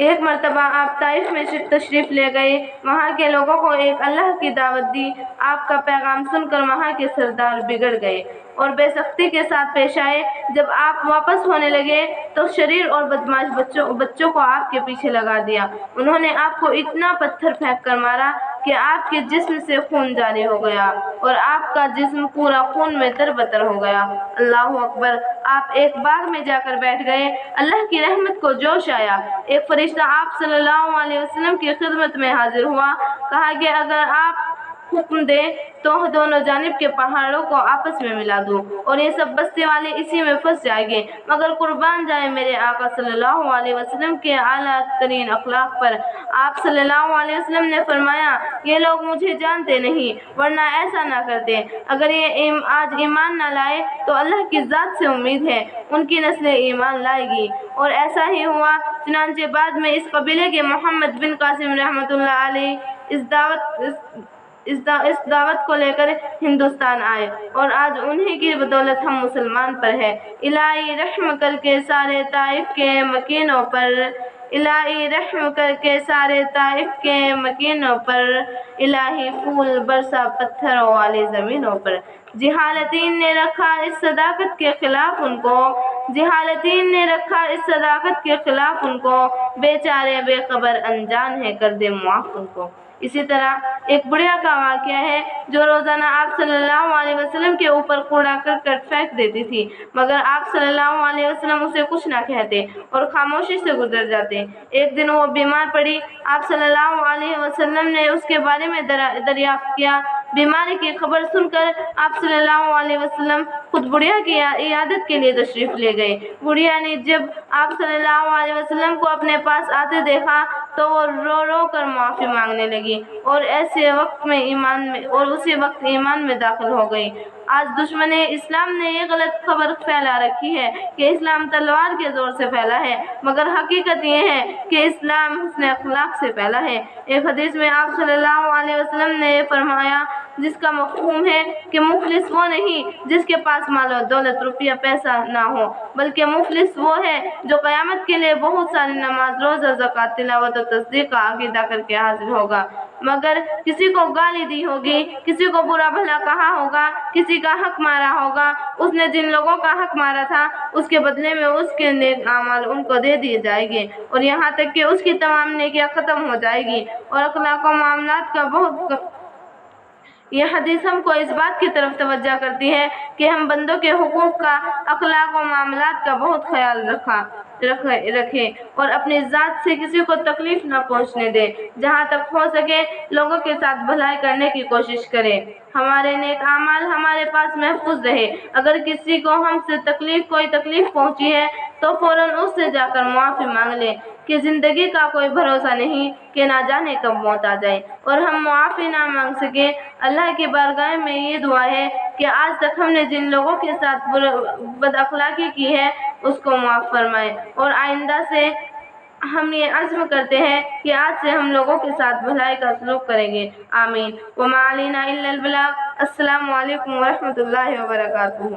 ایک مرتبہ آپ طائف میں تشریف لے گئے، وہاں کے لوگوں کو ایک اللہ کی دعوت دی۔ آپ کا پیغام سن کر وہاں کے سردار بگڑ گئے اور بے سختی کے ساتھ پیش آئے۔ جب آپ واپس ہونے لگے تو شریر اور بدمعاش بچوں کو آپ کے پیچھے لگا دیا۔ انہوں نے آپ کو اتنا پتھر پھینک کر مارا کہ آپ کے جسم سے خون جاری ہو گیا اور آپ کا جسم پورا خون میں تربتر ہو گیا۔ اللہ اکبر! آپ ایک باغ میں جا کر بیٹھ گئے۔ اللہ کی رحمت کو جوش آیا۔ ایک فرشتہ آپ صلی اللہ علیہ وسلم کی خدمت میں حاضر ہوا۔ کہا کہ اگر آپ حکم دیں تو دونوں جانب کے پہاڑوں کو آپس میں ملا دوں اور یہ سب بستی والے اسی میں پھنس جائیں گے، مگر قربان جائے میرے آقا صلی اللہ علیہ وسلم کے اعلیٰ ترین اخلاق پر۔ آپ صلی اللہ علیہ وسلم نے فرمایا، یہ لوگ مجھے جانتے نہیں ورنہ ایسا نہ کرتے۔ اگر یہ آج ایمان نہ لائے تو اللہ کی ذات سے امید ہے ان کی نسلیں ایمان لائے گی۔ اور ایسا ہی ہوا۔ چنانچہ بعد میں اس قبیلے کے محمد بن قاسم رحمۃ اللہ علیہ اس دعوت کو لے کر ہندوستان آئے اور آج انہی کی بدولت ہم مسلمان پر ہے۔ الہی رحم کر کے سارے طائف کے مکینوں پر، الہی رحم کر کے سارے طائف کے مکینوں پر، الہی پھول برسا پتھروں والی زمینوں پر۔ جہالتین نے رکھا اس صداقت کے خلاف ان کو، جہالتین نے رکھا اس صداقت کے خلاف ان کو، بیچارے بے خبر انجان ہے، کر دے معاف ان کو۔ اسی طرح ایک بڑھیا کا واقعہ ہے جو روزانہ آپ صلی اللہ علیہ وسلم کے اوپر کوڑا کرکٹ پھینک دیتی تھی، مگر آپ صلی اللہ علیہ وسلم اسے کچھ نہ کہتے اور خاموشی سے گزر جاتے۔ ایک دن وہ بیمار پڑی۔ آپ صلی اللہ علیہ وسلم نے اس کے بارے میں دریافت کیا۔ بیماری کی خبر سن کر آپ صلی اللہ علیہ وسلم خود بڑھیا کی عیادت کے لیے تشریف لے گئے۔ بڑھیا نے جب آپ صلی اللہ علیہ وسلم کو اپنے پاس آتے دیکھا تو وہ رو رو کر معافی مانگنے لگی اور اسی وقت ایمان میں داخل ہو گئی۔ آج دشمن اسلام نے یہ غلط خبر پھیلا رکھی ہے کہ اسلام تلوار کے زور سے پھیلا ہے، مگر حقیقت یہ ہے کہ اسلام حسن اخلاق سے پھیلا ہے۔ ایک حدیث میں آپ صلی اللہ علیہ وسلم نے یہ فرمایا، جس کا مفہوم ہے کہ مفلس وہ نہیں جس کے پاس مال و دولت روپیہ پیسہ نہ ہو، بلکہ مفلس وہ ہے جو قیامت کے لیے بہت ساری نماز، روزہ، زکوٰۃ، تلاوت و تصدیق کا عقیدہ کر کے حاضر ہوگا، مگر کسی کو گالی دی ہوگی، کسی کو برا بھلا کہا ہوگا، کسی کا حق مارا ہوگا، اس نے جن لوگوں کا حق مارا تھا اس کے بدلے میں اس کے نیک اعمال ان کو دے دیے جائیں گے، اور یہاں تک کہ اس کی تمام نیکیاں ختم ہو جائیں گی۔ اور اخلاق و معاملات کا یہ حدیث ہم کو اس بات کی طرف توجہ کرتی ہے کہ ہم بندوں کے حقوق کا، اخلاق و معاملات کا بہت خیال رکھیں اور اپنی ذات سے کسی کو تکلیف نہ پہنچنے دیں۔ جہاں تک ہو سکے لوگوں کے ساتھ بھلائی کرنے کی کوشش کریں، ہمارے نیک اعمال ہمارے پاس محفوظ رہے۔ اگر کسی کو ہم سے کوئی تکلیف پہنچی ہے تو فوراً اس سے جا کر معافی مانگ لیں کہ زندگی کا کوئی بھروسہ نہیں کہ نہ جانے کب موت آ جائے اور ہم معافی نہ مانگ سکیں۔ اللہ کی بارگاہ میں یہ دعا ہے کہ آج تک ہم نے جن لوگوں کے ساتھ بد اخلاقی کی ہے اس کو معاف فرمائے، اور آئندہ سے ہم یہ عزم کرتے ہیں کہ آج سے ہم لوگوں کے ساتھ بھلائی کا سلوک کریں گے۔ آمین۔ وما علینا الا البلاغ۔ السلام علیکم ورحمۃ اللہ وبرکاتہ۔